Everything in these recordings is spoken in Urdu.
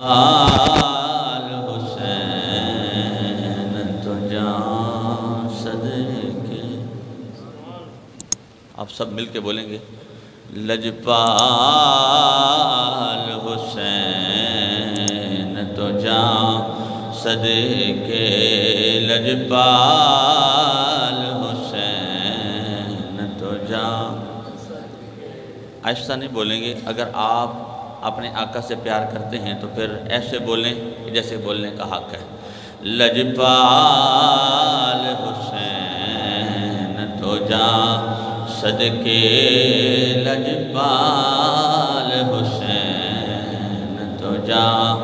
آل حسین تو جان صدقے. آپ سب مل کے بولیں گے لجپال حسین تو جان صدقے. لجپال حسین تو جان. آہستہ نہیں بولیں گے. اگر آپ اپنے آقا سے پیار کرتے ہیں تو پھر ایسے بولیں جیسے بولنے کا حق ہے. لجپال حسین تو جان صدقے. لجپال حسین تو جان.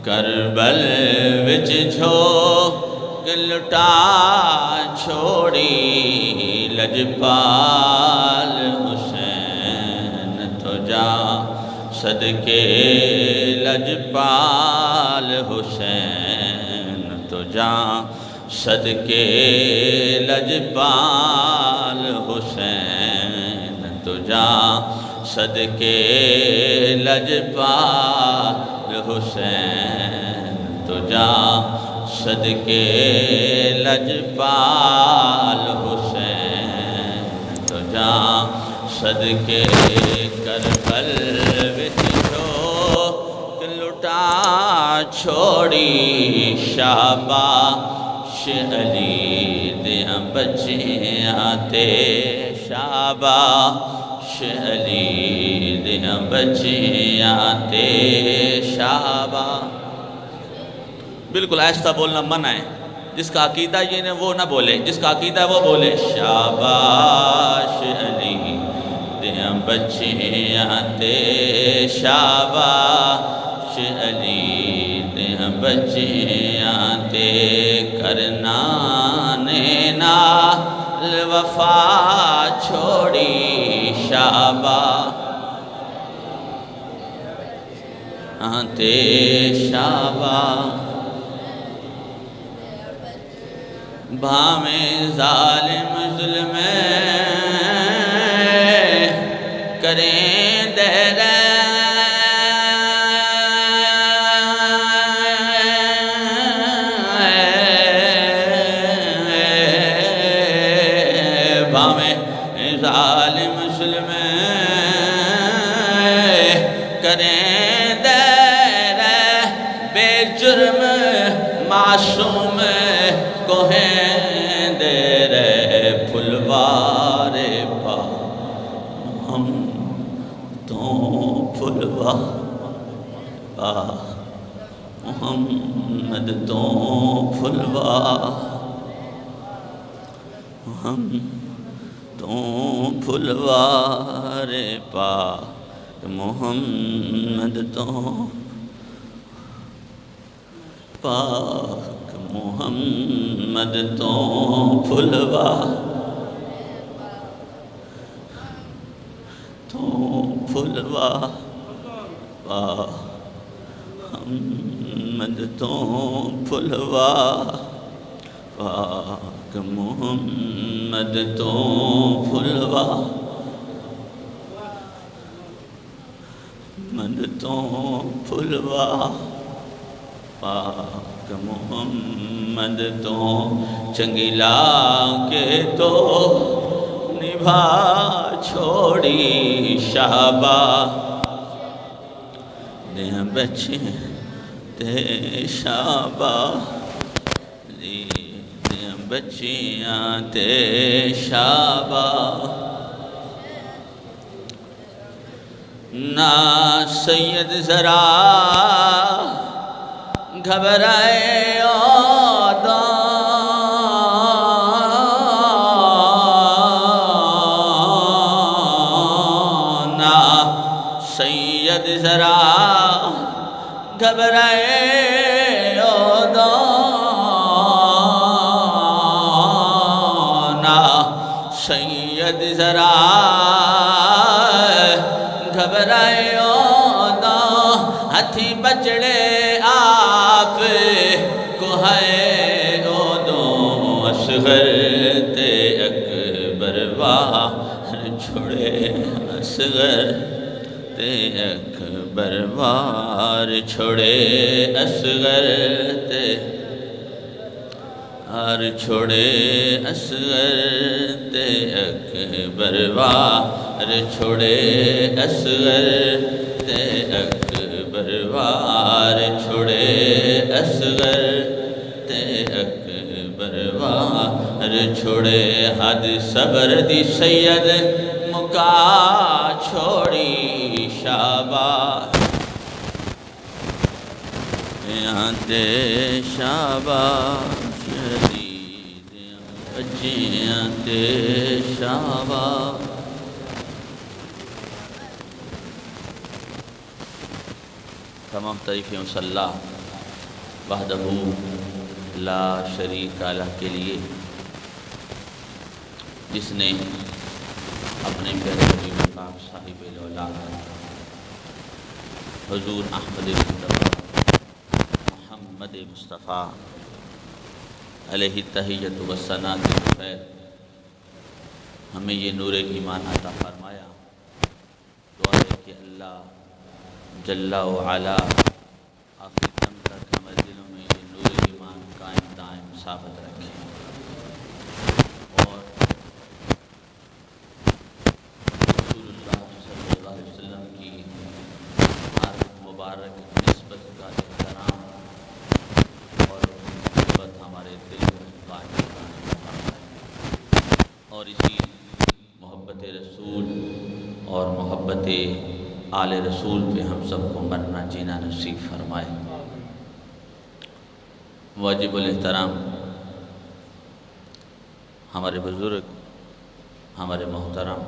کربل وچ جھوک لٹا چھوڑی. لجپال حسین تو جان صدقے. لجپال حسین تو جان صدقے. لجپال حسین تو جان صدقے. لجپال حسین تو جان صدقے. لجپال حسین تو جان صدقے. کربل وچ جھوک لٹا چھوڑی. شاباش علی دیاں بچیاں تے. شاباش علی دیاں بچیاں تے. شاباش. بالکل آہستہ بولنا منع ہے. جس کا عقیدہ یہ نہ وہ نہ بولے. جس کا عقیدہ وہ بولے شاباش علی دیاں بچیاں تے. شاباش علی دیاں بچیاں تے. کرنا نے نال وفا چھوڑی. شاباش تے. شاباش. بھامیں ظالم ظلم کریں دیر. بھامیں ظالم ظلم کریں دیر. بے جرم معصوم کو ہیں دیر. پھلوار پا ہم تو پھلوار پا محمد تو پھلوار. ہم تو پھلوار پا محمد تو پاک. محمد تو پھلوار تو پھلوار پا. محمد تو پھلوار پاک. محمد تو پھلوار. محمد تو پھلوار پاک. محمد تو چنگیلا کے تو نبھا چھوڑی. شاباش دیاں بچے تے. شاباش دیاں بچیاں تے. شاباش. نا سید ذرا گھبرائے نا سید ذرا گھبرائے نا سید ذرا گھبرائے. ہتھی بچڑے آپ کو ہے اودوں. اصغر تے اکبر باہر چھڑے. اصغر تے اکبر بروار چھوڑے اصغر تے ہر چھوڑے اصغر تے اکبر وار چھوڑے اصغر تے اکبر وار چھوڑے اصغر تے اکبر وار چھوڑے حد صبر دی سید مکا چھوڑی شاباش تے شاباش بچیاں تے شاباش تمام تعریفیں صلی اللہ وحدہ لا شریک لہ کے لیے جس نے اپنے پیارے حبیب پاک صاحب الاولاد حضور احمد مصطفیٰ محمد مصطفیٰ علیہ التحیۃ والثناء کے بغیر ہمیں یہ نور ایمان عطا فرمایا۔ دعا ہے کہ اللہ جل وعلا آخر دم تک ہمارے دلوں میں یہ نور ایمان قائم دائم ثابت رکھے اور رسول اللہ صلی اللہ علیہ وسلم کی ہر مبارک نسبت کا احترام اور محبت ہمارے دل میں قائم فرمائے اور اسی محبت رسول اور محبت آل رسول پہ ہم سب کو مرنا جینا نصیب فرمائے۔ واجب الاحترام ہمارے بزرگ ہمارے محترم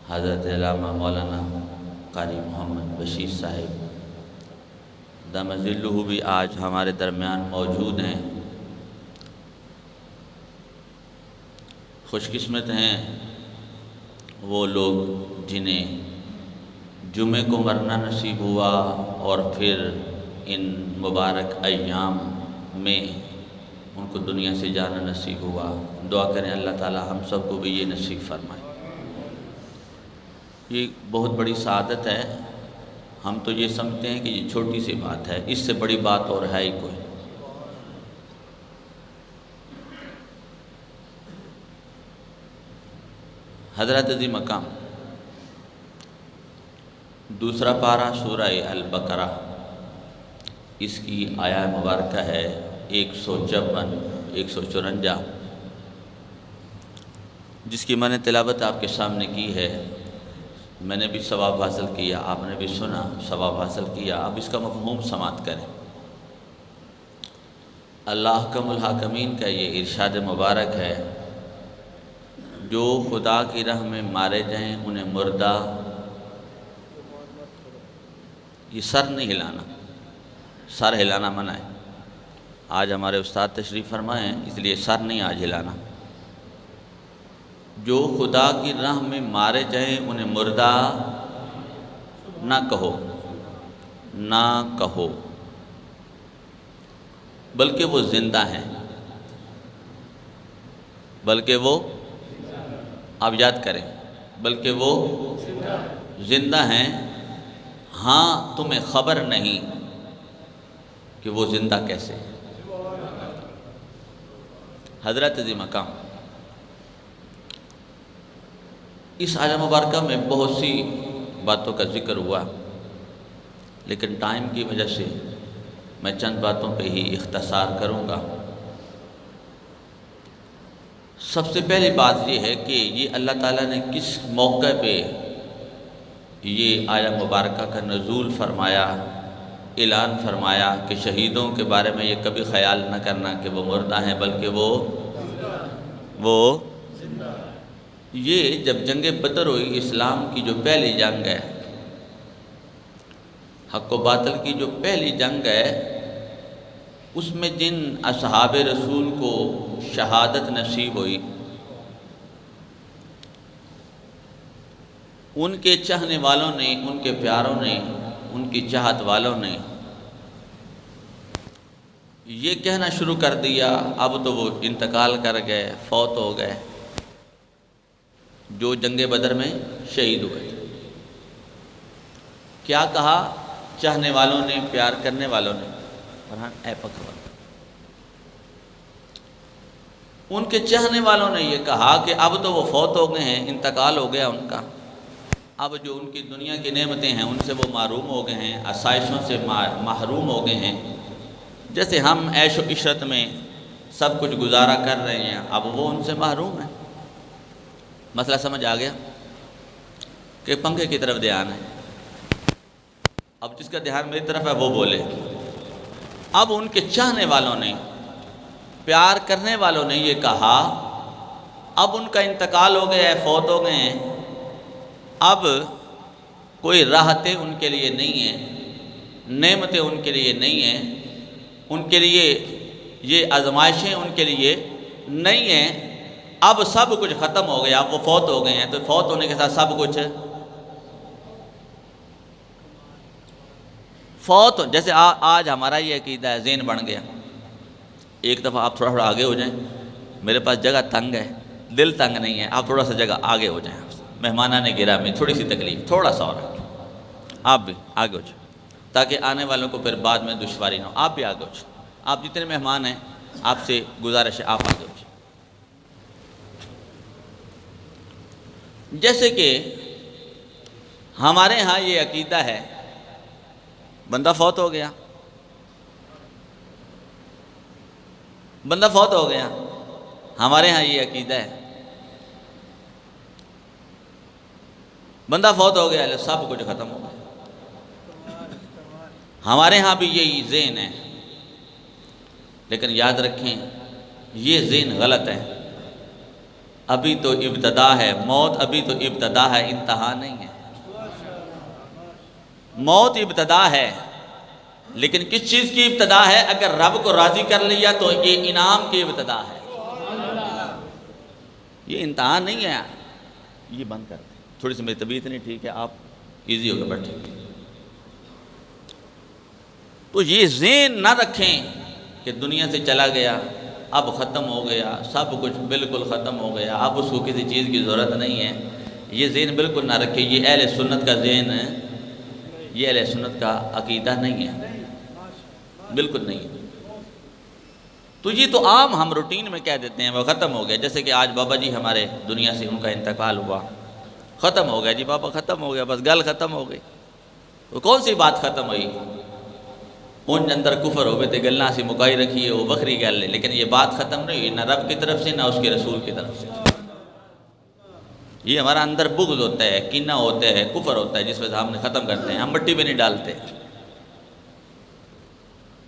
حضرت علامہ مولانا قاری محمد بشیر صاحب دم ظلہ بھی آج ہمارے درمیان موجود ہیں۔ خوش قسمت ہیں وہ لوگ جنہیں جمعے کو مرنا نصیب ہوا اور پھر ان مبارک ایام میں ان کو دنیا سے جانا نصیب ہوا۔ دعا کریں اللہ تعالی ہم سب کو بھی یہ نصیب فرمائے۔ یہ بہت بڑی سعادت ہے۔ ہم تو یہ سمجھتے ہیں کہ یہ چھوٹی سی بات ہے، اس سے بڑی بات اور ہے ہی کوئی۔ حضرت عظیم مقام دوسرا پارہ سورہ البقرہ، اس کی آیہ مبارکہ ہے 154 154، جس کی میں نے تلاوت آپ کے سامنے کی ہے۔ میں نے بھی ثواب حاصل کیا، آپ نے بھی سنا ثواب حاصل کیا۔ اب اس کا مفہوم سماعت کریں۔ اللہ احکم الحاکمین کا یہ ارشاد مبارک ہے، جو خدا کی راہ میں مارے جائیں انہیں مردہ، یہ سر نہیں ہلانا، سر ہلانا منع ہے۔ آج ہمارے استاد تشریف فرمائے ہیں، اس لیے سر نہیں آج ہلانا۔ جو خدا کی راہ میں مارے جائیں انہیں مردہ نہ کہو، نہ کہو، بلکہ وہ زندہ ہیں، بلکہ وہ، آپ یاد کریں، بلکہ وہ زندہ ہیں، ہاں تمہیں خبر نہیں کہ وہ زندہ کیسے۔ حضرت عظیم مقام اس آیہ مبارکہ میں بہت سی باتوں کا ذکر ہوا، لیکن ٹائم کی وجہ سے میں چند باتوں پہ ہی اختصار کروں گا۔ سب سے پہلی بات یہ ہے کہ یہ اللہ تعالیٰ نے کس موقع پہ یہ آیہ مبارکہ کا نزول فرمایا، اعلان فرمایا کہ شہیدوں کے بارے میں یہ کبھی خیال نہ کرنا کہ وہ مردہ ہیں، بلکہ وہ یہ جب جنگ بدر ہوئی، اسلام کی جو پہلی جنگ ہے، حق و باطل کی جو پہلی جنگ ہے، اس میں جن اصحاب رسول کو شہادت نصیب ہوئی، ان کے چاہنے والوں نے، ان کے پیاروں نے، ان کی چاہت والوں نے یہ کہنا شروع کر دیا، اب تو وہ انتقال کر گئے، فوت ہو گئے، جو جنگ بدر میں شہید ہوئے۔ کیا کہا چاہنے والوں نے، پیار کرنے والوں نے؟ فرحان اے پکوان، ان کے چاہنے والوں نے یہ کہا کہ اب تو وہ فوت ہو گئے ہیں، انتقال ہو گیا ان کا، اب جو ان کی دنیا کی نعمتیں ہیں ان سے وہ محروم ہو گئے ہیں، آسائشوں سے محروم ہو گئے ہیں۔ جیسے ہم عیش و عشرت میں سب کچھ گزارا کر رہے ہیں، اب وہ ان سے محروم ہیں۔ مسئلہ سمجھ آ گیا کہ پنکھے کی طرف دھیان ہے، اب جس کا دھیان میری طرف ہے وہ بولے۔ اب ان کے چاہنے والوں نے، پیار کرنے والوں نے یہ کہا اب ان کا انتقال ہو گیا ہے، فوت ہو گئے ہیں، اب کوئی راحتیں ان کے لیے نہیں ہیں، نعمتیں ان کے لیے نہیں ہیں، ان کے لیے یہ آزمائشیں ان کے لیے نہیں ہیں، اب سب کچھ ختم ہو گیا، اب وہ فوت ہو گئے ہیں، تو فوت ہونے کے ساتھ سب کچھ فوت۔ جیسے آج ہمارا یہ عقیدہ ہے، ذہن بن گیا، ایک دفعہ آپ تھوڑا اگے ہو جائیں، میرے پاس جگہ تنگ ہے، دل تنگ نہیں ہے، آپ تھوڑا سا جگہ آگے ہو جائیں، مہمانان گرامی تھوڑی سی تکلیف، تھوڑا سا اور آپ بھی آگے ہو جائیں تاکہ آنے والوں کو پھر بعد میں دشواری نہ ہو، آپ بھی آگے ہو جائیں، آپ جتنے مہمان ہیں آپ سے گزارش ہے آپ آگے ہو جائیں۔ جیسے کہ ہمارے ہاں یہ عقیدہ ہے، بندہ فوت ہو گیا، بندہ فوت ہو گیا، ہمارے ہاں یہ عقیدہ ہے بندہ فوت ہو گیا سب کچھ ختم ہو گیا، ہمارے ہاں بھی یہی ذہن ہے، لیکن یاد رکھیں یہ ذہن غلط ہے۔ ابھی تو ابتدا ہے، موت ابھی تو ابتدا ہے، انتہا نہیں ہے۔ موت ابتدا ہے، لیکن کس چیز کی ابتدا ہے؟ اگر رب کو راضی کر لیا تو یہ انعام کی ابتدا ہے، یہ انتہا نہیں ہے۔ یہ بند کر دیں، تھوڑی سی میری طبیعت نہیں ٹھیک ہے، آپ ایزی ہو کے بیٹھیں۔ تو یہ ذہن نہ رکھیں کہ دنیا سے چلا گیا، اب ختم ہو گیا، سب کچھ بالکل ختم ہو گیا، اب اس کو کسی چیز کی ضرورت نہیں ہے، یہ ذہن بالکل نہ رکھیں۔ یہ اہل سنت کا ذہن ہے، یہ اہل سنت کا عقیدہ نہیں ہے، بالکل نہیں۔ تو یہ تو عام ہم روٹین میں کہہ دیتے ہیں وہ ختم ہو گیا، جیسے کہ آج بابا جی ہمارے دنیا سے ان کا انتقال ہوا، ختم ہو گیا جی بابا، ختم ہو گیا، بس گل ختم ہو گئی۔ تو کون سی بات ختم ہوئی؟ ان اندر کفر ہوئے تھے، گلنا سی مکائی رکھی ہے، وہ بکری گل ہے، لیکن یہ بات ختم نہیں ہوئی، نہ رب کی طرف سے نہ اس کے رسول کی طرف سے۔ یہ ہمارا اندر بغض ہوتا ہے، کینہ ہوتا ہے، کفر ہوتا ہے، جس وجہ سے ہم نے ختم کرتے ہیں، ہم مٹی میں نہیں ڈالتے۔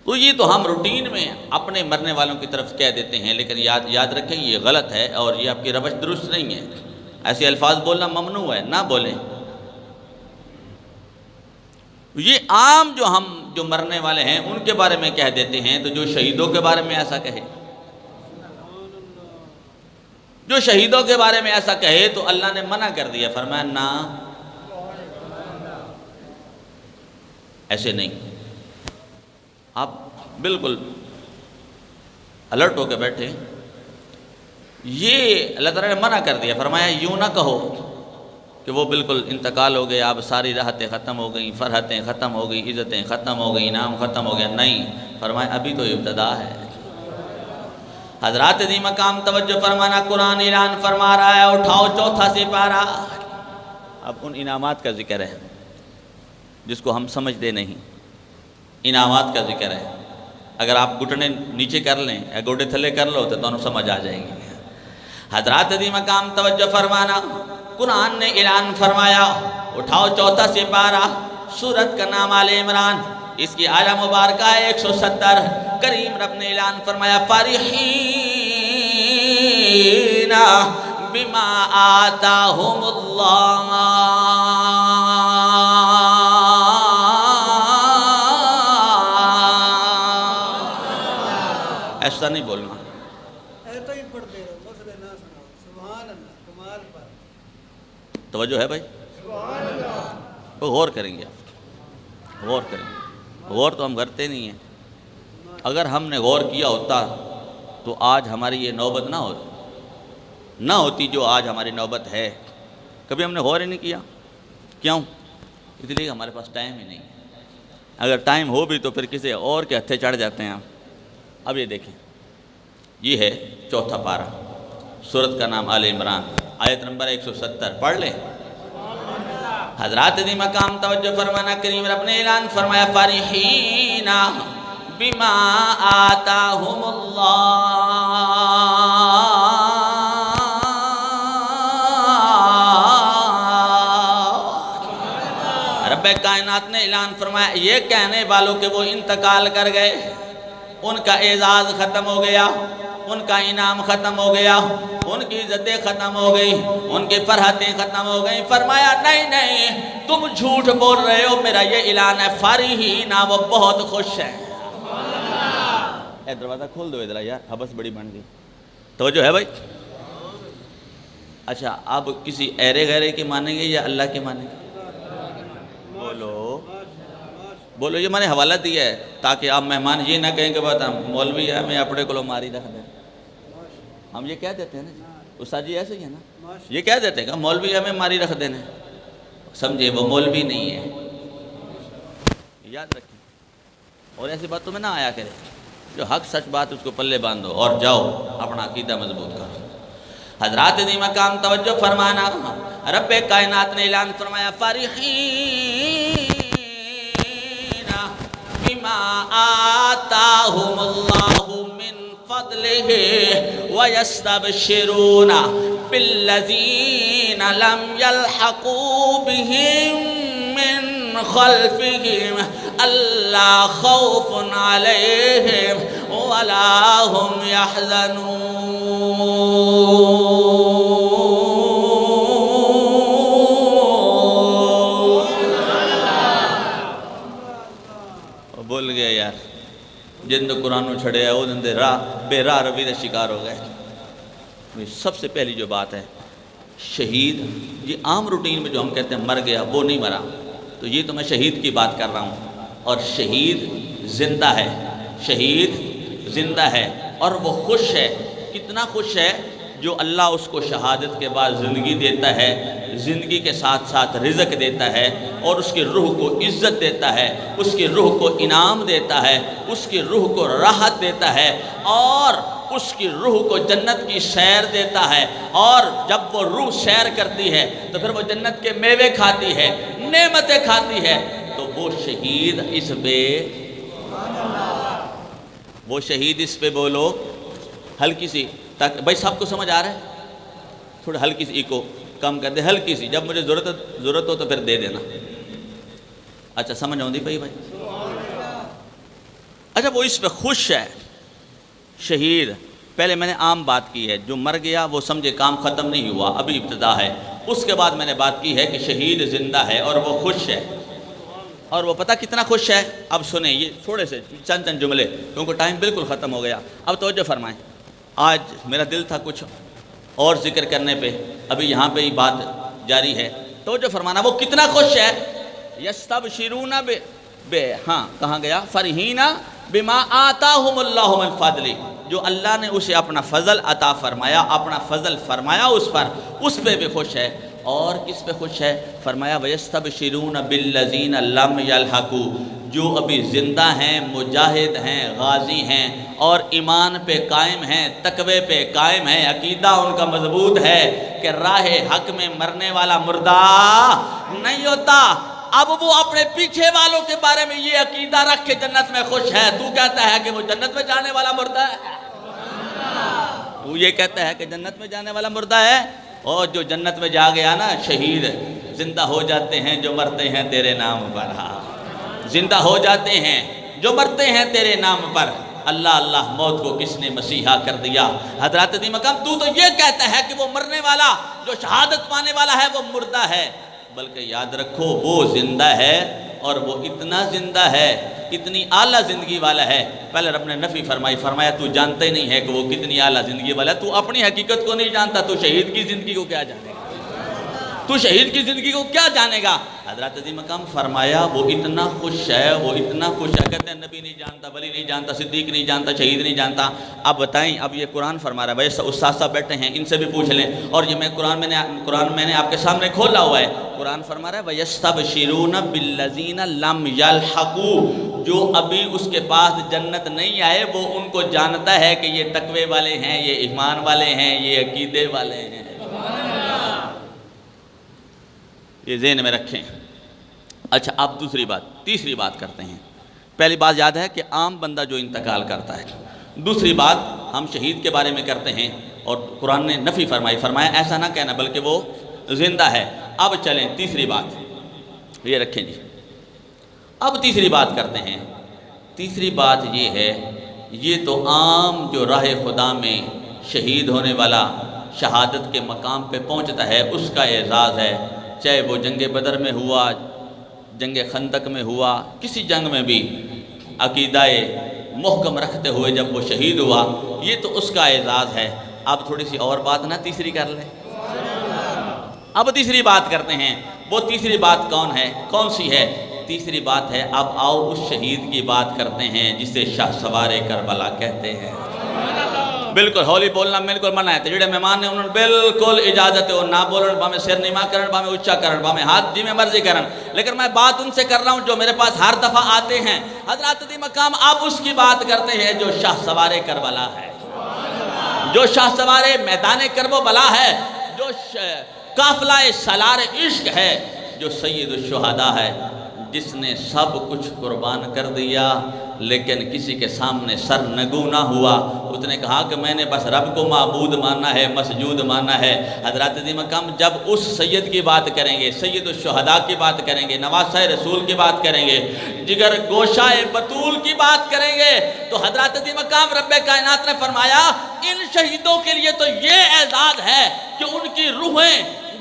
تو یہ تو ہم روٹین میں اپنے مرنے والوں کی طرف کہہ دیتے ہیں، لیکن یاد رکھیں یہ غلط ہے اور یہ آپ کی روش درست نہیں ہے، ایسے الفاظ بولنا ممنوع ہے، نہ بولیں۔ یہ عام جو مرنے والے ہیں ان کے بارے میں کہہ دیتے ہیں، تو جو شہیدوں کے بارے میں ایسا کہے، جو شہیدوں کے بارے میں ایسا کہے تو اللہ نے منع کر دیا، فرمایا نہ، ایسے نہیں۔ آپ بالکل الرٹ ہو کے بیٹھے، یہ اللہ تعالیٰ نے منع کر دیا، فرمایا یوں نہ کہو کہ وہ بالکل انتقال ہو گیا، اب ساری راحتیں ختم ہو گئیں، فرحتیں ختم ہو گئی، عزتیں ختم ہو گئیں، انعام ختم ہو گیا، نہیں، فرمایا ابھی تو ابتدا ہے۔ حضرات دی مقام توجہ فرمانا، قرآن اعلان فرما رہا ہے، اٹھاؤ چوتھا سپارہ۔ اب ان انعامات کا ذکر ہے جس کو ہم سمجھتے نہیں، انعامات کا ذکر ہے۔ اگر آپ گھٹنے نیچے کر لیں یا گوڑے تھلے کر لو تو دونوں سمجھ آ جائیں گے۔ حضرات دی مقام توجہ فرمانا، قرآن نے اعلان فرمایا، اٹھاؤ چوتھا سپارہ، سورت کا نام آل عمران، اس کی آیہ مبارکہ ہے 170۔ کریم رب نے اعلان فرمایا، فارحین بما آتاہم اللہ، ایسا نہیں بولنا، توجہ ہے بھائی، غور کریں گے، غور کریں گے، غور تو ہم کرتے نہیں ہیں۔ اگر ہم نے غور کیا ہوتا تو آج ہماری یہ نوبت نہ ہوتی جو آج ہماری نوبت ہے۔ کبھی ہم نے غور ہی نہیں کیا، کیوں؟ اس لیے ہمارے پاس ٹائم ہی نہیں ہے. اگر ٹائم ہو بھی تو پھر کسی اور کے ہتھے چڑھ جاتے ہیں. اب یہ دیکھیں، یہ ہے چوتھا پارہ، سورت کا نام آل عمران، آیت نمبر 170. پڑھ لیں. حضرات دی مقام توجہ فرمانا. کریم رب نے اعلان فرمایا فرحین بما آتاہم اللہ. رب کائنات نے اعلان فرمایا یہ کہنے والوں کہ وہ انتقال کر گئے، ان کا اعزاز ختم ہو گیا، ان کا انعام ختم ہو گیا، ان کی عزتیں ختم ہو گئی، ان کی فرحتیں ختم ہو گئی. فرمایا نہیں نہیں، تم جھوٹ بول رہے ہو، میرا یہ اعلان ہے فرحین، وہ بہت خوش ہیں. اے دروازہ کھول دو ادھر یار، حبس بڑی بن گئی. توجہ ہے بھائی؟ اچھا آپ کسی ایرے غیرے کی مانیں گے یا اللہ کی مانیں گے؟ بولو. یہ میں نے حوالہ دیا ہے تاکہ آپ مہمان یہ نہ کہیں کہ بات ہم مولوی ہے ہمیں اپنے کو ماری رکھ دیں. ہم یہ کہہ دیتے ہیں نا جی، استاد جی ایسے ہی ہے نا، یہ کہہ دیتے ہیں کہ مولوی ہمیں ماری رکھ دینا. سمجھے وہ مولوی نہیں ہے، یاد رکھیں. اور ایسی بات تمہیں نہ آیا کرے. جو حق سچ بات اس کو پلے باندھو اور جاؤ اپنا عقیدہ مضبوط کرو. حضرات دی مقام توجہ فرمانا. رب کائنات نے اعلان فرمایا فرحین بما آتاہم اللہ من فضلہ ویستبشرون بالذین لم یلحقوا بہم من خلفہم الا خوف علیہم ولا هم یحزنون. بول گئے یار جن تو قرآن چھڑے ہیں وہ دن دے بے راہ روی دے شکار ہو گئے. سب سے پہلی جو بات ہے شہید، یہ عام روٹین میں جو ہم کہتے ہیں مر گیا، وہ نہیں مرا. تو یہ تو میں شہید کی بات کر رہا ہوں. اور شہید زندہ ہے، شہید زندہ ہے اور وہ خوش ہے. کتنا خوش ہے؟ جو اللہ اس کو شہادت کے بعد زندگی دیتا ہے، زندگی کے ساتھ ساتھ رزق دیتا ہے اور اس کی روح کو عزت دیتا ہے، اس کی روح کو انعام دیتا ہے، اس کی روح کو راحت دیتا ہے اور اس کی روح کو جنت کی سیر دیتا ہے. اور جب وہ روح سیر کرتی ہے تو پھر وہ جنت کے میوے کھاتی ہے، نعمتیں کھاتی ہے. تو وہ شہید اس پہ بولو ہلکی سی تک. بھائی سب کو سمجھ آ رہا ہے؟ تھوڑا ہلکی سی ایکو کم کر دے، ہلکی سی. جب مجھے ضرورت ہو تو پھر دے دینا. اچھا سمجھ آؤں دی بھائی. اچھا وہ اس پہ خوش ہے شہید. پہلے میں نے عام بات کی ہے، جو مر گیا وہ سمجھے کام ختم نہیں ہوا، ابھی ابتدا ہے. اس کے بعد میں نے بات کی ہے کہ شہید زندہ ہے اور وہ خوش ہے. اور وہ پتہ کتنا خوش ہے؟ اب سنیں یہ تھوڑے سے چند جملے کیونکہ ٹائم بالکل ختم ہو گیا. اب توجہ فرمائیں. آج میرا دل تھا کچھ اور ذکر کرنے پہ، ابھی یہاں پہ ہی بات جاری ہے. توجہ فرمانا. وہ کتنا خوش ہے؟ یستبشرون ہاں کہاں گیا؟ فرحین بما آتاہم اللہ من فضلہ. جو اللہ نے اسے اپنا فضل عطا فرمایا، اپنا فضل فرمایا اس پر، اس پہ بھی خوش ہے. اور کس پہ خوش ہے؟ فرمایا وَيَسْتَبْشِرُونَ بِالَّذِينَ لَمْ يَلْحَقُوا. جو ابھی زندہ ہیں، مجاہد ہیں، غازی ہیں اور ایمان پہ قائم ہیں، تقوی پہ قائم ہیں، عقیدہ ان کا مضبوط ہے کہ راہ حق میں مرنے والا مردہ نہیں ہوتا. اب وہ اپنے پیچھے والوں کے بارے میں یہ عقیدہ رکھ کے جنت میں خوش ہے. تو کہتا ہے کہ وہ جنت میں جانے والا مردہ ہے؟ تو یہ کہتا ہے کہ جنت میں جانے والا مردہ ہے. اور جو جنت میں جا گیا نا شہید، زندہ ہو جاتے ہیں جو مرتے ہیں تیرے نام پر. زندہ ہو جاتے ہیں جو مرتے ہیں تیرے نام پر. اللہ اللہ موت کو کس نے مسیحا کر دیا. حضرات دی مقام تو یہ کہتا ہے کہ وہ مرنے والا جو شہادت پانے والا ہے وہ مردہ ہے. بلکہ یاد رکھو وہ زندہ ہے اور وہ اتنا زندہ ہے، اتنی اعلیٰ زندگی والا ہے. پہلے رب نے نفی فرمائی، فرمایا تو جانتا ہی نہیں ہے کہ وہ کتنی اعلیٰ زندگی والا ہے. تو اپنی حقیقت کو نہیں جانتا تو شہید کی زندگی کو کیا جانے گا؟ تو شہید کی زندگی کو کیا جانے گا؟ حضرت عظیم مقام فرمایا وہ اتنا خوش ہے، وہ اتنا خوش ہے، کہتے ہیں نبی نہیں جانتا، ولی نہیں جانتا، صدیق نہیں جانتا، شہید نہیں جانتا۔ اب بتائیں، اب یہ قرآن فرما رہا ہے، بھائی استاد صاحب بیٹھے ہیں، ان سے بھی پوچھ لیں، اور یہ قرآن میں نے آپ کے سامنے کھولا ہوا ہے۔ قرآن فرما رہا ہے وَيَسْتَبْشِرُونَ بِالَّذِينَ لَمْ يَلْحَقُوا، جو ابھی اس کے پاس جنت نہیں آئے وہ ان کو جانتا ہے کہ یہ تقوی والے ہیں، یہ ایمان والے ہیں، یہ عقیدے والے ہیں۔ یہ ذہن میں رکھیں۔ اچھا، اب تیسری بات کرتے ہیں۔ پہلی بات یاد ہے کہ عام بندہ جو انتقال کرتا ہے، دوسری بات ہم شہید کے بارے میں کرتے ہیں، اور قرآن نے نفی فرمایا ایسا نہ کہنا بلکہ وہ زندہ ہے۔ اب چلیں تیسری بات، یہ رکھیں جی۔ اب تیسری بات کرتے ہیں۔ تیسری بات یہ ہے، یہ تو عام جو راہ خدا میں شہید ہونے والا شہادت کے مقام پہ پہنچتا ہے اس کا اعزاز ہے، چاہے وہ جنگ بدر میں ہوا، جنگ خندق میں ہوا، کسی جنگ میں بھی عقیدہ محکم رکھتے ہوئے جب وہ شہید ہوا، یہ تو اس کا اعزاز ہے۔ اب تھوڑی سی اور بات نہ تیسری کر لیں۔ اب تیسری بات کرتے ہیں۔ وہ تیسری بات کون سی ہے؟ تیسری بات ہے، اب آؤ اس شہید کی بات کرتے ہیں جسے شاہ سوار کربلا کہتے ہیں۔ بالکل ہولی بولنا بالکل منع ہے، جڑے مہمان نے انہوں نے بالکل اجازت ہے، وہ نہ بولن، باہمیں سر نیما کرن، باہمیں اچھا کرن، باہمیں ہاتھ جی میں مرضی کرن، لیکن میں بات ان سے کر رہا ہوں جو میرے پاس ہر دفعہ آتے ہیں۔ حضرات عظیم مقام اب اس کی بات کرتے ہیں جو شاہ سوار کربلا ہے، جو شاہ سوار میدان کرب و بلا ہے، جو قافلہ سالار عشق ہے، جو سید الشہداء ہے، جس نے سب کچھ قربان کر دیا لیکن کسی کے سامنے سر نگو نہ ہوا۔ اس نے کہا کہ میں نے بس رب کو معبود ماننا ہے، مسجود ماننا ہے۔ حضرات عظیم مقام جب اس سید کی بات کریں گے، سید الشہداء کی بات کریں گے، نواسہ رسول کی بات کریں گے، جگر گوشہ بطول کی بات کریں گے، تو حضرات عظیم مقام رب کائنات نے فرمایا ان شہیدوں کے لیے تو یہ اعزاز ہے کہ ان کی روحیں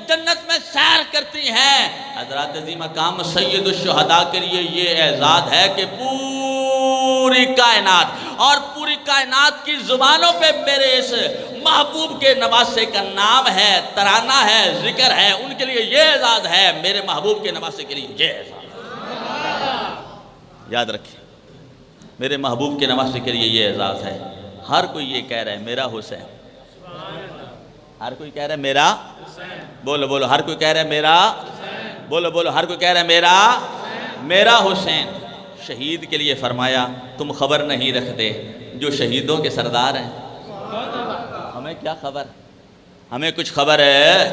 جنت میں سیر کرتی ہیں۔ حضرات عظیم مقام سید الشہداء کے لیے یہ اعزاز ہے کہ پوری کائنات اور پوری کائنات کی زبانوں پہ میرے اس محبوب کے نواسے کا نام ہے، ترانہ ہے، ذکر ہے، ان کے لیے یہ اعزاز ہے، میرے محبوب کے نواسے کے لیے یہ اعزاز ہے۔ یاد رکھیں، میرے محبوب کے نواسے کے لیے یہ اعزاز ہے۔ ہر کوئی یہ کہہ رہا ہے میرا حسین، ہر کوئی کہہ رہا ہے میرا، بولو بولو، ہر کوئی کہہ رہا ہے میرا، بولو بولو، ہر کوئی کہہ رہا ہے میرا حسین۔ شہید کے لیے فرمایا تم خبر نہیں رکھتے جو شہیدوں کے سردار ہیں، ہمیں کیا خبر، ہمیں کچھ خبر ہے۔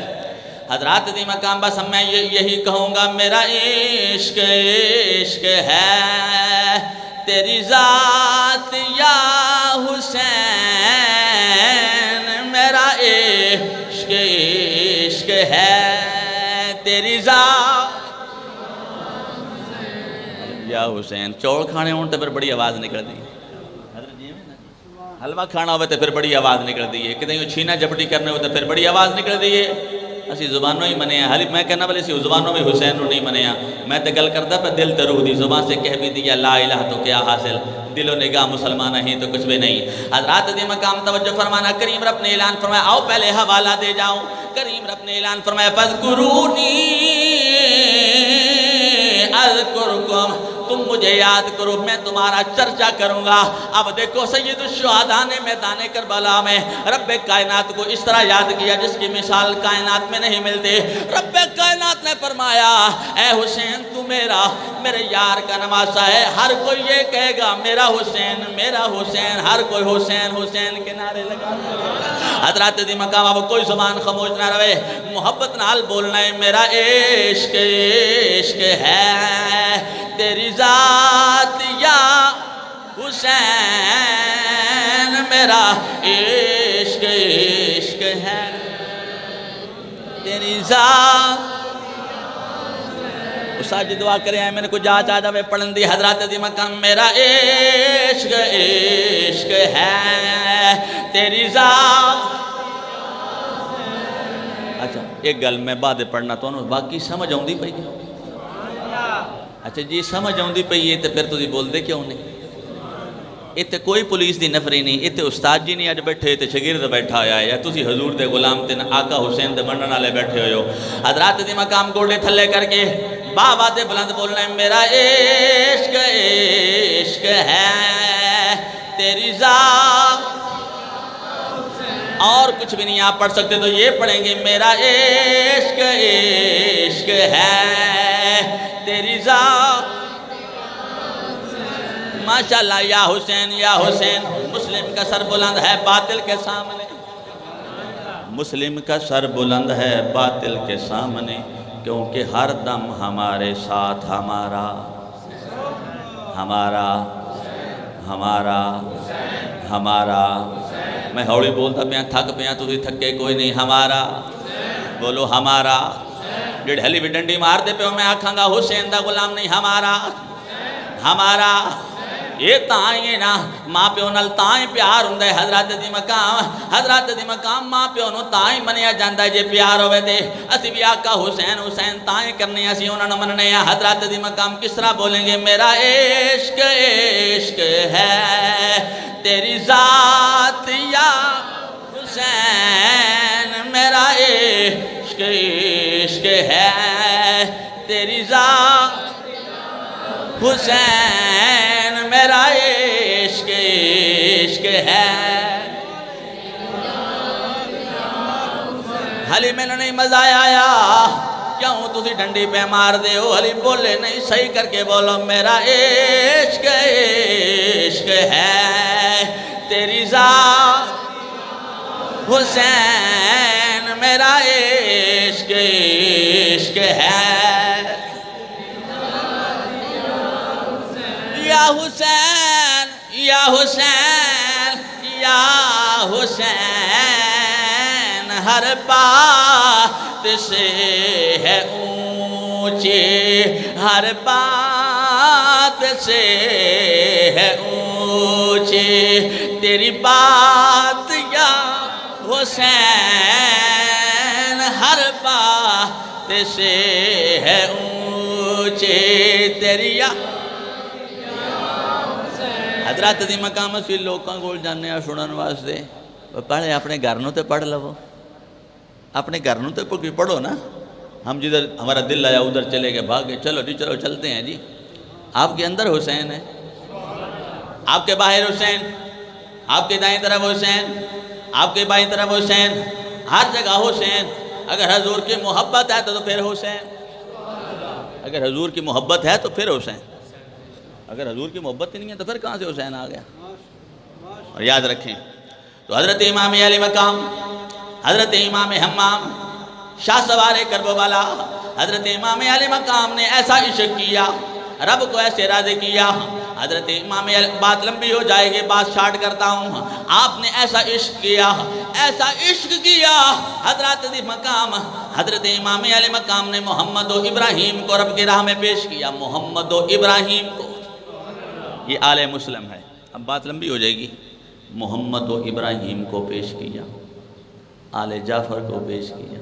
حضرات عظیم مقام بس میں یہی کہوں گا، میرا عشق عشق ہے تیری ذات یا حسین، میرا عشق عشق ہے تیری ذات یا حسین۔ چوڑ کھانے ہوں تو پھر بڑی آواز نکل دی، حلوہ کھانا ہوئے تو پھر بڑی آواز نکل دی ہے، کتنے چھینا جھپٹی کرنے ہوئے تو پھر بڑی آواز نکل دی ہے۔ اسی زبانوں ہی منیا، حالی میں کہنا بلے اسی زبانوں میں حسین نو نہیں منیا، میں تے گل کرتا پہ دل تے روح دی، زبان سے کہہ بھی دیا لا الہ تو کیا حاصل، دل و نگاہ مسلمان ہی تو کچھ بھی نہیں۔ حضرات عظیم مقام توجہ فرمانا، کریم رب نے اعلان فرمایا، آؤ پہلے حوالہ دے جاؤں، کریم رب نے اعلان فرمایا فَاذْكُرُونِي اذکرکم، تم مجھے یاد کرو میں تمہارا چرچا کروں گا۔ اب دیکھو سید الشہداء نے میدان کربلا میں رب کائنات کو اس طرح یاد کیا جس کی مثال کائنات میں نہیں ملتی۔ رب کائنات نے فرمایا اے حسین تو میرے یار کا نواسہ ہے، ہر کوئی یہ کہے گا میرا حسین میرا حسین، ہر کوئی حسین حسین کے نعرے لگا۔ حضرات عظیم مقام اب کوئی زبان خاموش نہ رہے، محبت نال بولنا ہے، میرا عشق عشق ہے تیری ذات یا حسین، میرا عشق عشق ہے تیری ذات۔ استاد جی دعا کریں میں نے کو جا چاہتا میں پڑھن دی۔ حضرات عظیم مقام میرا عشق عشق ہے تیری ذات۔ اچھا ایک گل میں بعد پڑھنا تو باقی سمجھ آؤں دی پئی، اچھا جی سمجھ آؤں دی پئی ہے تو پھر تو بول دے کیوں نہیں؟ اتنے کوئی پولیس دی نفری نہیں، اتنے استاد جی نہیں اج بیٹھے، اتنے شاگرد بیٹھا آیا ہے، تسی حضور دے غلام تے آقا حسین دے منن والے بیٹھے ہوئے ہو۔ حضرات دی مقام گوڑے تھلے کر کے بابا دے بلند بولنا ہے، میرا عشق عشق ہے تیری ذات، اور کچھ بھی نہیں آپ پڑھ سکتے تو یہ پڑھیں گے، میرا عشق عشق ہے تیری ذات، ماشاءاللہ یا حسین یا حسین۔ مسلم کا سر بلند ہے باطل کے سامنے، مسلم کا سر بلند ہے باطل کے سامنے، کیونکہ ہر دم ہمارے ساتھ ہمارا ہمارا ہمارا ہمارا، میں ہوڑی بولتا پیا تھک پیا، تسی تھکے کوئی نہیں، ہمارا بولو ہمارا، جڑ ہلی بھی ڈنڈی مار دے پہ میں آکھاں گا حسین دا غلام نہیں، ہمارا ہمارا، یہ تائیں نا ماں پیو نال تائیں پیار ہوندہ ہے۔ حضرات دی مقام ماں پیو نو تائیں منیا جاندہ ہے جے پیار ہوئے دے، اسی بھی آقا حسین حسین تائیں کرنے اسی انہوں نے مننے ہیں۔ حضرات دی مقام کس طرح بولیں گے، میرا عشق عشق ہے تیری ذات یا حسین، میرا عشق عشق ہے تیری ذات حسین، میرا عشق عشق ہے۔ حلی میں نے نہیں مزہ آیا، کیوں تسی ڈنڈی پہ مار دے ہو؟ حلی بولے نہیں، صحیح کر کے بولو، میرا عشق عشق ہے تیری ذات حسین، میرا عشق عشق ہے یا حسین یا حسین یا حسین، ہر بات سے ہے اونچی، ہر بات سے ہے اونچی تیری بات یا حسین، ہر بات سے ہے اونچی تیری یا حضرات دی مقام اسی لوکاں گول جانے ہیں سنن واسطے، پڑھے اپنے گھرنوں تے پڑھ لو، اپنے گھرنوں تے پڑھو نا، ہم جدھر ہمارا دل آیا ادھر چلے گئے بھاگے، چلو جی چلو چلتے ہیں جی۔ آپ کے اندر حسین ہے، آپ کے باہر حسین، آپ کے دائیں طرف حسین، آپ کے بائیں طرف حسین، ہر جگہ حسین۔ اگر حضور کی محبت ہے تو پھر حسین، اگر حضور کی محبت ہے تو پھر حسین، اگر حضور کی محبت ہی نہیں ہے تو پھر کہاں سے حسین آ گیا؟ اور یاد رکھیں تو حضرت امام علی مقام، حضرت امام حمام شاہ سوار کرب والا، حضرت امام علی مقام نے ایسا عشق کیا، رب کو ایسے راضی کیا۔ حضرت امام علی، بات لمبی ہو جائے گی، بات شارٹ کرتا ہوں، آپ نے ایسا عشق کیا، ایسا عشق کیا حضرت دی مقام، حضرت امام علی مقام نے محمد و ابراہیم کو رب کی راہ میں پیش کیا، محمد و ابراہیم کو، یہ آل مسلم ہے، اب بات لمبی ہو جائے گی، محمد و ابراہیم کو پیش کیا، آل جعفر کو پیش کیا،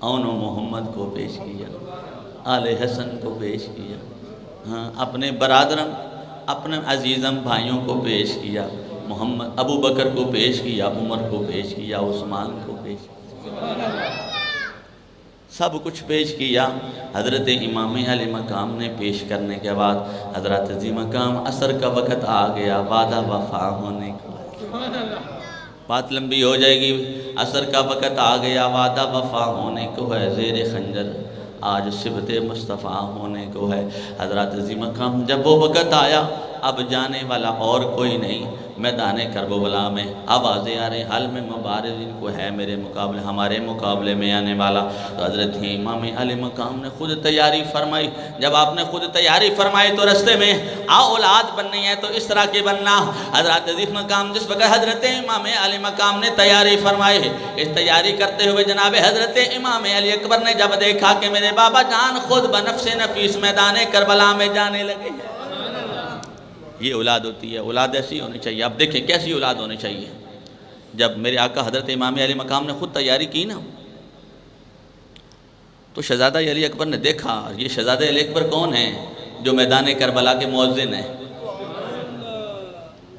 اون و محمد کو پیش کیا، آل حسن کو پیش کیا، ہاں اپنے برادرم اپنے عزیزم بھائیوں کو پیش کیا، محمد ابو بکر کو پیش کیا، عمر کو پیش کیا، عثمان کو پیش کیا، سب کچھ پیش کیا۔ حضرت امام علی مقام نے پیش کرنے کے بعد حضرت علی مقام عصر کا وقت آ گیا، وعدہ وفا ہونے کو، بات لمبی ہو جائے گی، عصر کا وقت آ گیا، وعدہ وفا ہونے کو ہے، زیر خنجر آج صبت مصطفیٰ ہونے کو ہے۔ حضرت علی مقام جب وہ وقت آیا، اب جانے والا اور کوئی نہیں، میدان کربلا میں آوازیں آ رہے ہیں، حل میں مبارز ان کو ہے میرے مقابلے، ہمارے مقابلے میں آنے والا۔ تو حضرت امام علی مقام نے خود تیاری فرمائی، جب آپ نے خود تیاری فرمائی تو رستے میں اولاد بننی ہے تو اس طرح کے بننا۔ حضرت علی مقام جس وقت حضرت امام علی مقام نے تیاری فرمائی، اس تیاری کرتے ہوئے جناب حضرت امام علی اکبر نے جب دیکھا کہ میرے بابا جان خود بنفس نفیس میدان کربلا میں جانے لگے ہیں، یہ اولاد ہوتی ہے، اولاد ایسی ہونی چاہیے۔ آپ دیکھیں کیسی اولاد ہونی چاہیے۔ جب میرے آقا حضرت امام علی مقام نے خود تیاری کی نا، تو شہزادہ علی اکبر نے دیکھا یہ شہزادہ علی اکبر کون ہیں؟ جو میدان کربلا کے مؤذن ہیں،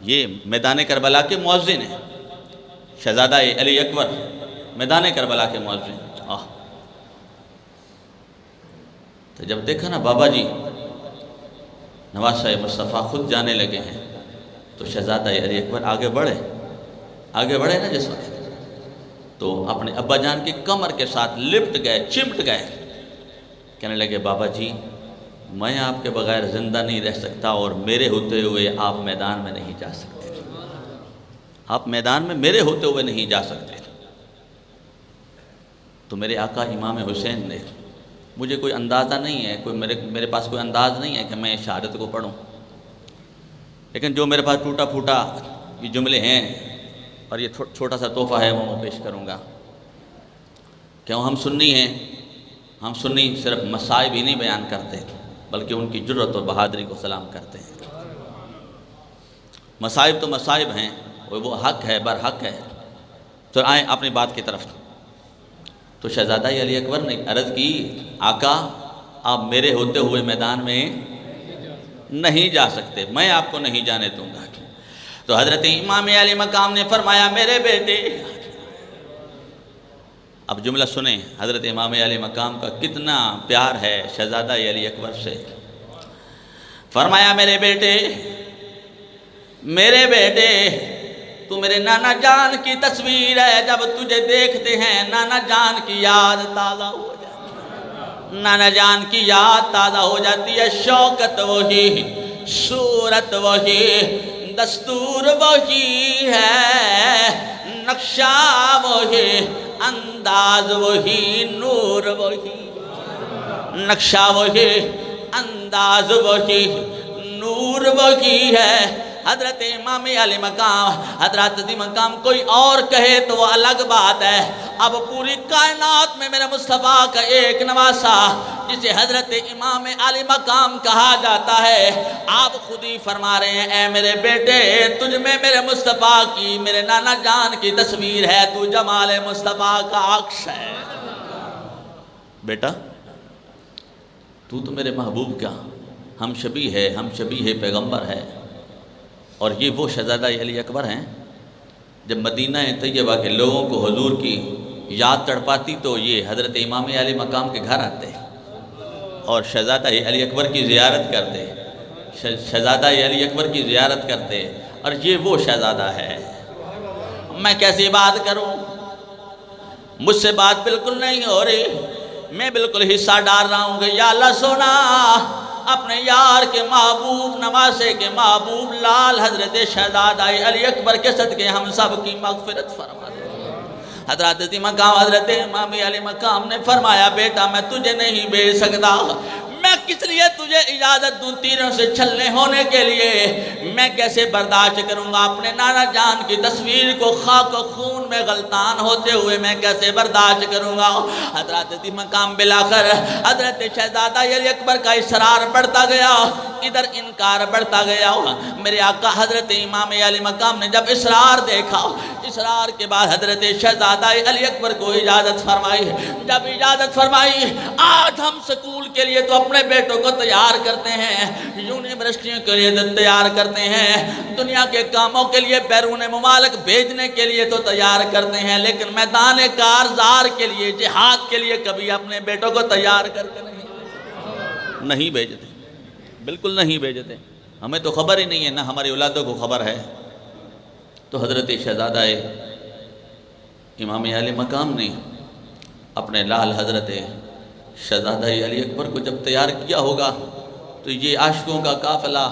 یہ میدان کربلا کے مؤذن ہیں، شہزادہ علی اکبر میدان کربلا کے مؤذن۔ تو جب دیکھا نا بابا جی نواز شاہ مصطفیٰ خود جانے لگے ہیں، تو شہزادہ علی اکبر آگے بڑھے نا جس وقت، تو اپنے ابا جان کی کمر کے ساتھ لپٹ گئے، چمٹ گئے، کہنے لگے بابا جی میں آپ کے بغیر زندہ نہیں رہ سکتا، اور میرے ہوتے ہوئے آپ میدان میں نہیں جا سکتے، آپ میدان میں میرے ہوتے ہوئے نہیں جا سکتے۔ تو میرے آقا امام حسین نے، مجھے کوئی اندازہ نہیں ہے، میرے پاس کوئی انداز نہیں ہے کہ میں شہادت کو پڑھوں، لیکن جو میرے پاس ٹوٹا پھوٹا یہ جملے ہیں اور یہ چھوٹا سا تحفہ ہے وہ میں پیش کروں گا۔ کیوں ہم سنی ہیں، ہم سنی صرف مصائب ہی نہیں بیان کرتے بلکہ ان کی جرت اور بہادری کو سلام کرتے ہیں۔ مصائب تو مصائب ہیں، وہ حق ہے، برحق ہے۔ تو آئیں اپنی بات کی طرف۔ تو شہزادہ علی اکبر نے عرض کی آقا آپ میرے ہوتے ہوئے میدان میں نہیں جا سکتے، میں آپ کو نہیں جانے دوں گا۔ تو حضرت امام علی مقام نے فرمایا میرے بیٹے، اب جملہ سنیں حضرت امام علی مقام کا کتنا پیار ہے شہزادہ علی اکبر سے۔ فرمایا میرے بیٹے تو میرے نانا جان کی تصویر ہے، جب تجھے دیکھتے ہیں نانا جان کی یاد تازہ ہو جاتی، نانا جان کی یاد تازہ ہو جاتی ہے، شوکت وہی، صورت وہی، دستور وہی ہے، نقشہ وہی، انداز وہی، نور وہی، نقشہ وہی، انداز وہی، نور وہی ہے۔ حضرت امام علی مقام، حضرت علی مقام کوئی اور کہے تو وہ الگ بات ہے، اب پوری کائنات میں میرے مصطفیٰ کا ایک نواسہ جسے حضرت امام علی مقام کہا جاتا ہے، آپ خود ہی فرما رہے ہیں اے میرے بیٹے تجھ میں میرے مصطفیٰ کی، میرے نانا جان کی تصویر ہے، تو جمال مصطفیٰ کا عکس ہے۔ بیٹا تو میرے محبوب کا ہم شبیہ پیغمبر ہے، اور یہ وہ شہزادہ علی اکبر ہیں جب مدینہ طیبہ کے لوگوں کو حضور کی یاد تڑپاتی تو یہ حضرت امام علی مقام کے گھر آتے اور شہزادہ علی اکبر کی زیارت کرتے، شہزادہ علی اکبر کی زیارت کرتے، اور یہ وہ شہزادہ ہے۔ میں کیسی بات کروں، مجھ سے بات بالکل نہیں ہو رہی، میں بالکل حصہ ڈال رہا ہوں کہ یا اللہ سونا اپنے یار کے محبوب، نواسے کے محبوب لال حضرت شہزادہ علی اکبر کے صدقے ہم سب کی مغفرت فرما دے۔ حضرت امام علی مقام نے فرمایا بیٹا میں تجھے نہیں بھیج سکتا، میں کس لیے تجھے اجازت دوں تیروں سے چھلنے ہونے کے لیے، میں کیسے برداشت کروں گا اپنے نانا جان کی تصویر کو خاک و خون میں غلطان ہوتے ہوئے، میں کیسے برداشت کروں گا۔ حضرت مقام بلاخر حضرت شہزادہ علی اکبر کا اصرار بڑھتا گیا، ادھر انکار بڑھتا گیا۔ میرے آقا حضرت امام علی مقام نے جب اصرار دیکھا، اصرار کے بعد حضرت شہزادہ علی اکبر کو اجازت فرمائی۔ جب اجازت فرمائی، آج ہم سکول کے لیے تو اپنے بیٹوں کو تیار کرتے ہیں، یونیورسٹیوں کے لیے تیار کرتے ہیں، دنیا کے کاموں کے لیے بیرون ممالک بھیجنے کے لیے تو تیار کرتے ہیں، لیکن میدان کارزار کے لیے، جہاد کے لیے کبھی اپنے بیٹوں کو تیار کر کے نہیں بھیجتے، بالکل نہیں بھیجتے۔ ہمیں تو خبر ہی نہیں ہے، نہ ہماری اولادوں کو خبر ہے۔ تو حضرت شہزادہ امام علی مقام نے اپنے لال حضرت شہزادہ علی اکبر کو جب تیار کیا ہوگا تو یہ عاشقوں کا قافلہ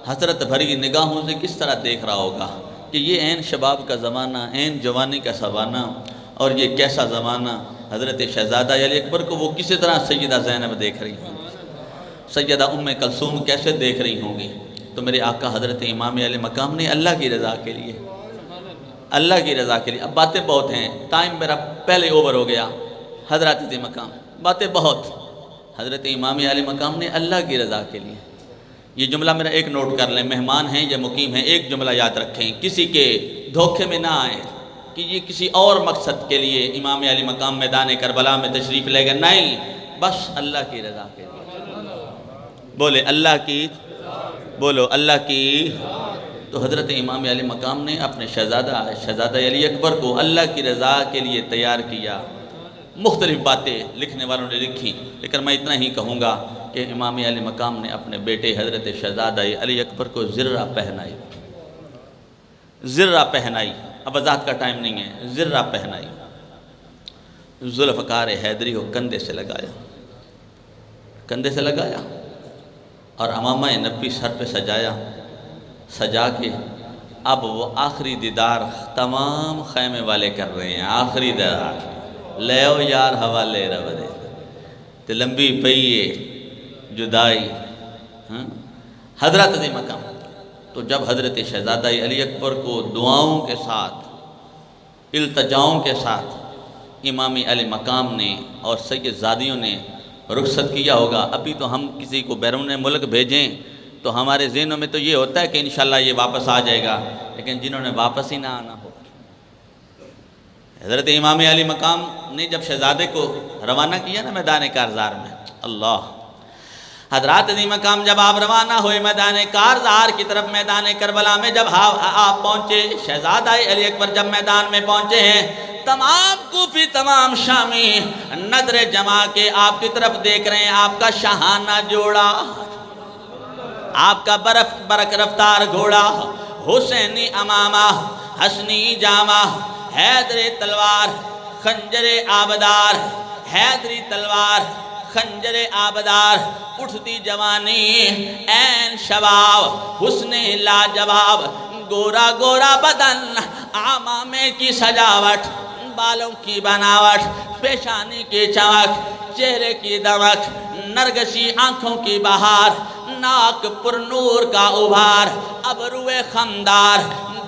حسرت بھری نگاہوں سے کس طرح دیکھ رہا ہوگا کہ یہ عین شباب کا زمانہ، عین جوانی کا زمانہ، اور یہ کیسا زمانہ۔ حضرت شہزادہ علی اکبر کو وہ کسی طرح سیدہ زینب دیکھ رہی ہوں، سیدہ ام کلثوم کیسے دیکھ رہی ہوں گی۔ تو میرے آقا حضرت امام علی مقام نے اللہ کی رضا کے لیے، اللہ کی رضا کے لیے، اب باتیں بہت ہیں، ٹائم میرا پہلے اوور ہو گیا، حضرت مقام باتیں بہت، حضرت امام علی مقام نے اللہ کی رضا کے لیے، یہ جملہ میرا ایک نوٹ کر لیں، مہمان ہیں یا مقیم ہیں، ایک جملہ یاد رکھیں، کسی کے دھوکے میں نہ آئیں کہ یہ کسی اور مقصد کے لیے امام علی مقام میدان کربلا میں تشریف لے گئے، نہیں، بس اللہ کی رضا کے لیے۔ بولے اللہ کی، بولو اللہ کی، تو حضرت امام علی مقام نے اپنے شہزادہ علی اکبر کو اللہ کی رضا کے لیے تیار کیا۔ مختلف باتیں لکھنے والوں نے لکھی، لیکن میں اتنا ہی کہوں گا کہ امام علی مقام نے اپنے بیٹے حضرت شہزادہ علی اکبر کو زرہ پہنائی۔ زرہ پہنائی، اب وضاحت کا ٹائم نہیں ہے، زرہ پہنائی، ذوالفقار حیدری کو کندھے سے لگایا، کندھے سے لگایا اور امامہ نبی سر پہ سجا کے اب وہ آخری دیدار تمام خیمے والے کر رہے ہیں۔ آخری دیدار لیو یار حوالے رب دے تے لمبی پئیے جدائی حضرت دی مقام۔ تو جب حضرت شہزادہ علی اکبر کو دعاؤں کے ساتھ التجاؤں کے ساتھ امام علی مقام نے اور سید زادیوں نے رخصت کیا ہوگا، ابھی تو ہم کسی کو بیرون ملک بھیجیں تو ہمارے ذہنوں میں تو یہ ہوتا ہے کہ انشاءاللہ یہ واپس آ جائے گا، لیکن جنہوں نے واپس ہی نہ آنا ہو، حضرت امام علی مقام نے جب شہزادے کو روانہ کیا نا میدان کارزار میں، اللہ حضرات دی مقام جب آپ روانہ ہوئے میدان کارزار کی طرف، میدان کربلا میں جب آپ پہنچے، شہزادہ علی اکبر جب میدان میں پہنچے ہیں، تمام کوفی تمام شامی نظر جما کے آپ کی طرف دیکھ رہے ہیں۔ آپ کا شاہانہ جوڑا، آپ کا برق رفتار گھوڑا، حسینی امامہ، حسنی جامہ، حیدری تلوار، خنجر آبدار، حیدری تلوار، خنجر آبدار، اٹھتی جوانی، این شباب، حسن لاجواب، گورا گورا بدن، عمامے کی سجاوٹ، بالوں کی بناوٹ، پیشانی کی چمک، چہرے کی دمک، نرگسی آنکھوں کی بہار، ناک پر نور کا ابھار، ابروئے خمدار،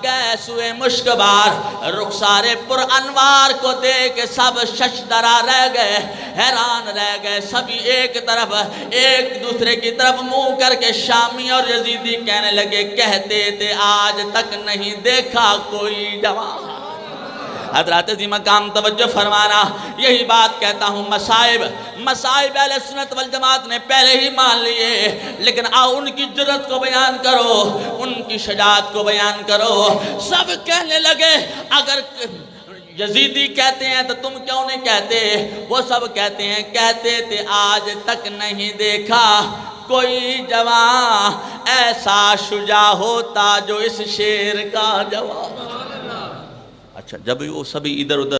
گیسوئے مشکبار، رخسار پر انوار کو دیکھ سب ششدرہ رہ گئے، حیران رہ گئے، سبھی ایک طرف ایک دوسرے کی طرف منہ کر کے شامی اور یزیدی کہنے لگے، کہتے تھے آج تک نہیں دیکھا کوئی جوان۔ حضرات دی مقام توجہ فرمانا، یہی بات کہتا ہوں، مسائب اہل سنت والجماعت نے پہلے ہی مان لیے، لیکن آؤ ان کی جرات کو بیان کرو، ان کی شجاعت کو بیان کرو۔ سب کہنے لگے اگر یزیدی کہتے ہیں تو تم کیوں نہیں کہتے؟ وہ سب کہتے ہیں، کہتے تھے آج تک نہیں دیکھا کوئی جوان ایسا شجاع ہوتا جو اس شیر کا جوان۔ اچھا جب وہ سبھی ادھر ادھر